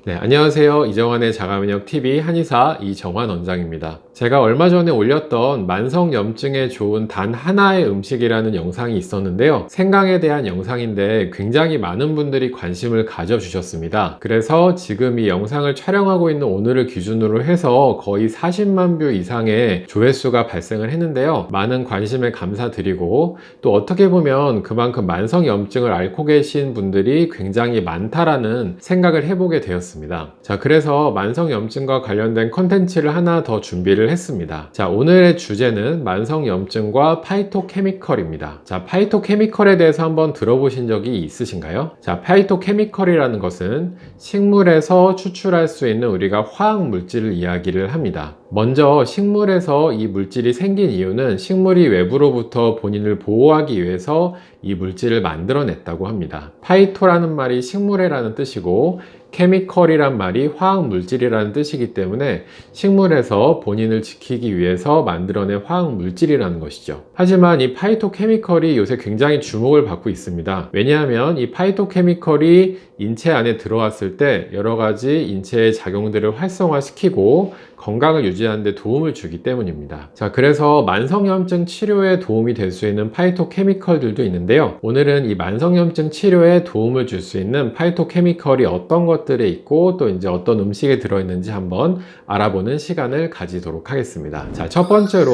네, 안녕하세요. 이정환의 자가면역TV 한의사 이정환 원장입니다. 제가 얼마 전에 올렸던 만성염증에 좋은 단 하나의 음식이라는 영상이 있었는데요. 생강에 대한 영상인데 굉장히 많은 분들이 관심을 가져주셨습니다. 그래서 지금 이 영상을 촬영하고 있는 오늘을 기준으로 해서 거의 40만 뷰 이상의 조회수가 발생을 했는데요. 많은 관심에 감사드리고 또 어떻게 보면 그만큼 만성염증을 앓고 계신 분들이 굉장히 많다라는 생각을 해보게 되었습니다. 자, 그래서 만성염증과 관련된 컨텐츠를 하나 더 준비를 했습니다. 자, 오늘의 주제는 만성염증과 파이토케미컬입니다. 자, 파이토케미컬에 대해서 한번 들어보신 적이 있으신가요? 자, 파이토케미컬이라는 것은 식물에서 추출할 수 있는 우리가 화학 물질을 이야기를 합니다. 먼저 식물에서 이 물질이 생긴 이유는 식물이 외부로부터 본인을 보호하기 위해서 이 물질을 만들어냈다고 합니다. 파이토라는 말이 식물에라는 뜻이고 케미컬이란 말이 화학 물질이라는 뜻이기 때문에 식물에서 본인을 지키기 위해서 만들어낸 화학 물질이라는 것이죠. 하지만 이 파이토케미컬이 요새 굉장히 주목을 받고 있습니다. 왜냐하면 이 파이토케미컬이 인체 안에 들어왔을 때 여러 가지 인체의 작용들을 활성화시키고 건강을 유지하는 데 도움을 주기 때문입니다. 자, 그래서 만성염증 치료에 도움이 될 수 있는 파이토케미컬들도 있는데요. 오늘은 이 만성염증 치료에 도움을 줄 수 있는 파이토케미컬이 어떤 것들에 있고 또 이제 어떤 음식에 들어있는지 한번 알아보는 시간을 가지도록 하겠습니다. 자, 첫 번째로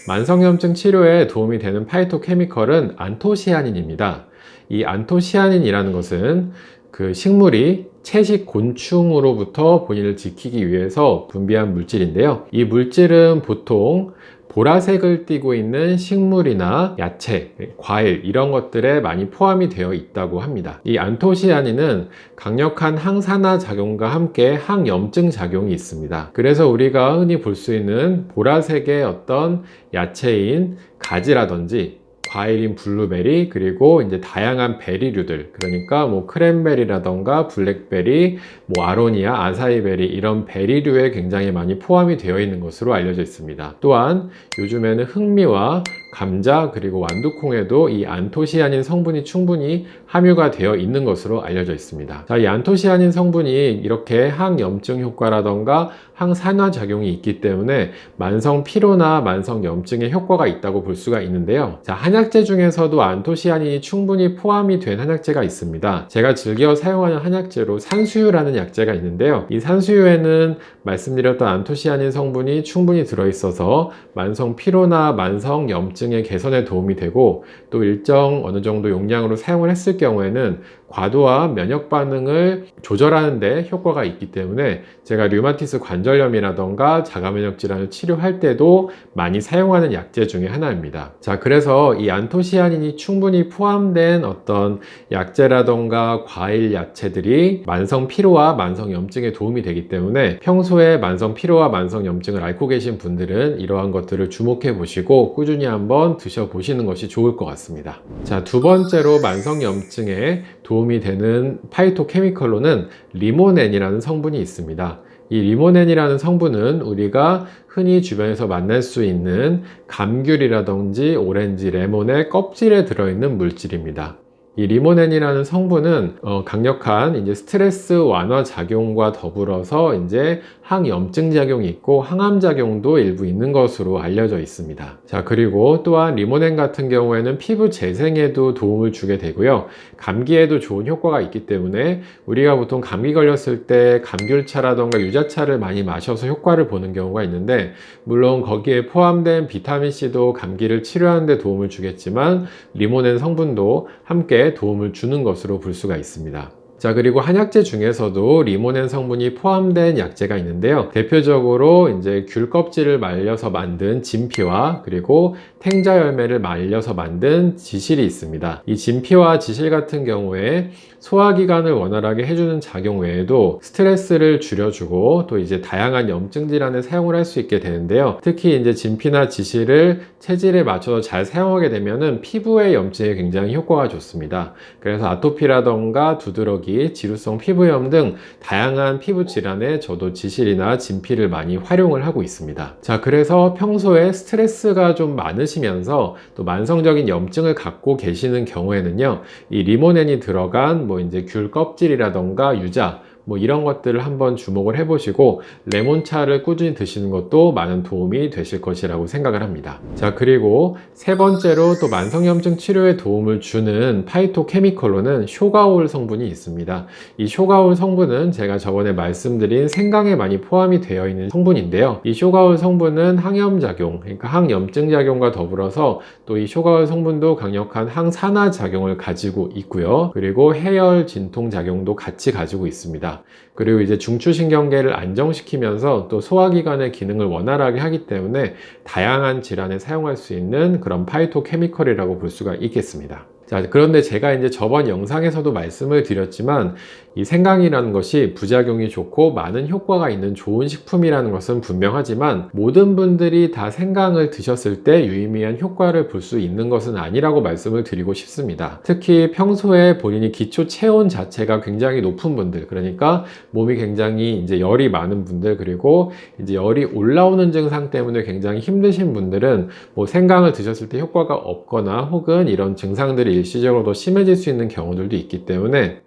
만성염증 치료에 도움이 되는 파이토케미컬은 안토시아닌입니다. 이 안토시아닌이라는 것은 그 식물이 채식 곤충으로부터 본인을 지키기 위해서 분비한 물질인데요. 이 물질은 보통 보라색을 띠고 있는 식물이나 야채, 과일 이런 것들에 많이 포함이 되어 있다고 합니다. 이 안토시아닌은 강력한 항산화 작용과 함께 항염증 작용이 있습니다. 그래서 우리가 흔히 볼 수 있는 보라색의 어떤 야채인 가지라든지 과일인 블루베리, 그리고 이제 다양한 베리류들, 그러니까 뭐 크랜베리라던가 블랙베리, 뭐 아로니아, 아사이베리 이런 베리류에 굉장히 많이 포함이 되어 있는 것으로 알려져 있습니다. 또한 요즘에는 흑미와 감자 그리고 완두콩에도 이 안토시아닌 성분이 충분히 함유가 되어 있는 것으로 알려져 있습니다. 자, 이 안토시아닌 성분이 이렇게 항염증 효과라던가 항산화 작용이 있기 때문에 만성 피로나 만성 염증에 효과가 있다고 볼 수가 있는데요. 자, 한약재 중에서도 안토시아닌이 충분히 포함이 된 한약재가 있습니다. 제가 즐겨 사용하는 한약재로 산수유라는 약재가 있는데요. 이 산수유에는 말씀드렸던 안토시아닌 성분이 충분히 들어있어서 만성 피로나 만성 염증의 개선에 도움이 되고 또 일정 어느 정도 용량으로 사용을 했을 경우에는 과도한 면역 반응을 조절하는 데 효과가 있기 때문에 제가 류마티스 관절염이라던가 자가면역 질환을 치료할 때도 많이 사용하는 약재 중에 하나입니다. 자, 그래서 이 안토시아닌이 충분히 포함된 어떤 약재라던가 과일 야채들이 만성 피로와 만성 염증에 도움이 되기 때문에 평소에 만성 피로와 만성 염증을 앓고 계신 분들은 이러한 것들을 주목해 보시고 꾸준히 한번 드셔보시는 것이 좋을 것 같습니다. 자, 두 번째로 만성 염증에 도움이 되는 파이토케미컬로는 리모넨이라는 성분이 있습니다. 이 리모넨이라는 성분은 우리가 흔히 주변에서 만날 수 있는 감귤이라든지 오렌지, 레몬의 껍질에 들어있는 물질입니다. 이 리모넨이라는 성분은 강력한 이제 스트레스 완화 작용과 더불어서 이제 항염증 작용이 있고 항암 작용도 일부 있는 것으로 알려져 있습니다. 자, 그리고 또한 리모넨 같은 경우에는 피부 재생에도 도움을 주게 되고요. 감기에도 좋은 효과가 있기 때문에 우리가 보통 감기 걸렸을 때 감귤차라던가 유자차를 많이 마셔서 효과를 보는 경우가 있는데 물론 거기에 포함된 비타민C도 감기를 치료하는 데 도움을 주겠지만 리모넨 성분도 함께 도움을 주는 것으로 볼 수가 있습니다. 자, 그리고 한약재 중에서도 리모넨 성분이 포함된 약재가 있는데요. 대표적으로 이제 귤 껍질을 말려서 만든 진피와 그리고 탱자 열매를 말려서 만든 지실이 있습니다. 이 진피와 지실 같은 경우에 소화기관을 원활하게 해주는 작용 외에도 스트레스를 줄여주고 또 이제 다양한 염증 질환에 사용을 할 수 있게 되는데요. 특히 이제 진피나 지실을 체질에 맞춰서 잘 사용하게 되면은 피부의 염증에 굉장히 효과가 좋습니다. 그래서 아토피라던가 두드러기, 지루성 피부염 등 다양한 피부 질환에 저도 지실이나 진피를 많이 활용을 하고 있습니다. 자, 그래서 평소에 스트레스가 좀 많으시면서 또 만성적인 염증을 갖고 계시는 경우에는요, 이 리모넨이 들어간 뭐 이제 귤 껍질이라던가 유자, 뭐 이런 것들을 한번 주목을 해보시고 레몬차를 꾸준히 드시는 것도 많은 도움이 되실 것이라고 생각을 합니다. 자, 그리고 세 번째로 또 만성염증 치료에 도움을 주는 파이토케미컬로는 쇼가올 성분이 있습니다. 이 쇼가올 성분은 제가 저번에 말씀드린 생강에 많이 포함이 되어 있는 성분인데요. 이 쇼가올 성분은 항염작용, 그러니까 항염증 작용과 더불어서 또 이 쇼가올 성분도 강력한 항산화 작용을 가지고 있고요. 그리고 해열 진통 작용도 같이 가지고 있습니다. 그리고 이제 중추신경계를 안정시키면서 또 소화기관의 기능을 원활하게 하기 때문에 다양한 질환에 사용할 수 있는 그런 파이토케미컬이라고 볼 수가 있겠습니다. 자, 그런데 제가 이제 저번 영상에서도 말씀을 드렸지만 이 생강이라는 것이 부작용이 좋고 많은 효과가 있는 좋은 식품이라는 것은 분명하지만 모든 분들이 다 생강을 드셨을 때 유의미한 효과를 볼 수 있는 것은 아니라고 말씀을 드리고 싶습니다. 특히 평소에 본인이 기초 체온 자체가 굉장히 높은 분들, 그러니까 몸이 굉장히 이제 열이 많은 분들, 그리고 이제 열이 올라오는 증상 때문에 굉장히 힘드신 분들은 뭐 생강을 드셨을 때 효과가 없거나 혹은 이런 증상들이 일시적으로 더 심해질 수 있는 경우들도 있기 때문에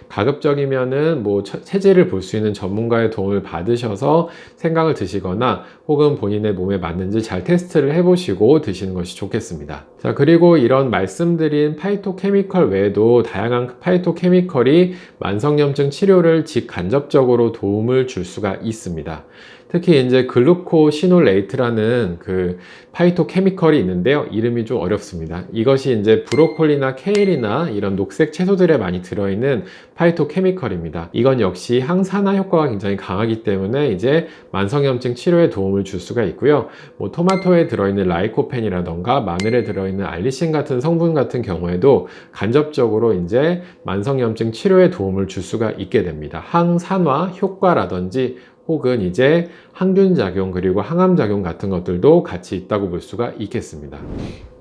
가급적이면은 뭐 체질을 볼 수 있는 전문가의 도움을 받으셔서 생강을 드시거나 혹은 본인의 몸에 맞는지 잘 테스트를 해보시고 드시는 것이 좋겠습니다. 자, 그리고 이런 말씀드린 파이토케미컬 외에도 다양한 파이토케미컬이 만성염증 치료를 직간접적으로 도움을 줄 수가 있습니다. 특히 이제 글루코시놀레이트라는 그 파이토케미컬이 있는데요. 이름이 좀 어렵습니다. 이것이 이제 브로콜리나 케일이나 이런 녹색 채소들에 많이 들어있는 파이토케미컬입니다. 이건 역시 항산화 효과가 굉장히 강하기 때문에 이제 만성염증 치료에 도움을 줄 수가 있고요. 뭐 토마토에 들어있는 라이코펜이라던가 마늘에 들어있는 알리신 같은 성분 같은 경우에도 간접적으로 이제 만성염증 치료에 도움을 줄 수가 있게 됩니다. 항산화 효과라든지 혹은 이제 항균작용 그리고 항암작용 같은 것들도 같이 있다고 볼 수가 있겠습니다.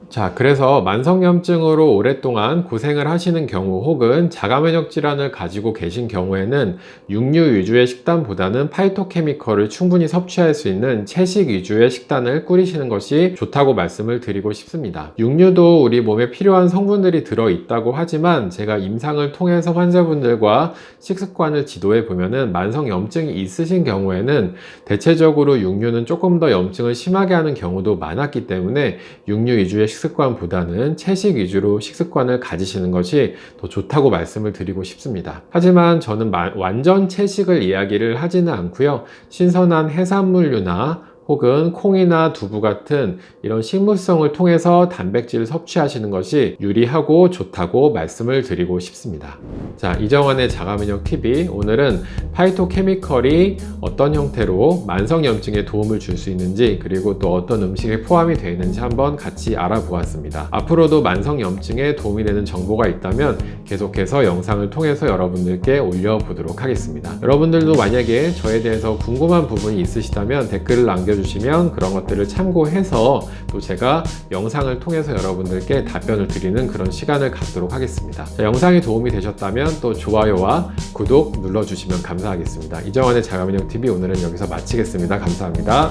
자, 그래서 만성염증으로 오랫동안 고생을 하시는 경우 혹은 자가면역 질환을 가지고 계신 경우에는 육류 위주의 식단보다는 파이토케미컬을 충분히 섭취할 수 있는 채식 위주의 식단을 꾸리시는 것이 좋다고 말씀을 드리고 싶습니다. 육류도 우리 몸에 필요한 성분들이 들어있다고 하지만 제가 임상을 통해서 환자분들과 식습관을 지도해 보면은 만성염증이 있으신 경우에는 대체적으로 육류는 조금 더 염증을 심하게 하는 경우도 많았기 때문에 육류 위주의 식습관보다는 채식 위주로 식습관을 가지시는 것이 더 좋다고 말씀을 드리고 싶습니다. 하지만 저는 완전 채식을 이야기를 하지는 않고요. 신선한 해산물류나 혹은 콩이나 두부 같은 이런 식물성을 통해서 단백질을 섭취하시는 것이 유리하고 좋다고 말씀을 드리고 싶습니다. 자, 이정환의 자가면역 TV, 오늘은 파이토케미컬이 어떤 형태로 만성염증에 도움을 줄 수 있는지 그리고 또 어떤 음식에 포함이 되어 있는지 한번 같이 알아보았습니다. 앞으로도 만성염증에 도움이 되는 정보가 있다면 계속해서 영상을 통해서 여러분들께 올려보도록 하겠습니다. 여러분들도 만약에 저에 대해서 궁금한 부분이 있으시다면 댓글을 남겨주시면 그런 것들을 참고해서 또 제가 영상을 통해서 여러분들께 답변을 드리는 그런 시간을 갖도록 하겠습니다. 자, 영상이 도움이 되셨다면 또 좋아요와 구독 눌러주시면 감사하겠습니다. 이정환의 자가면역 TV 오늘은 여기서 마치겠습니다. 감사합니다.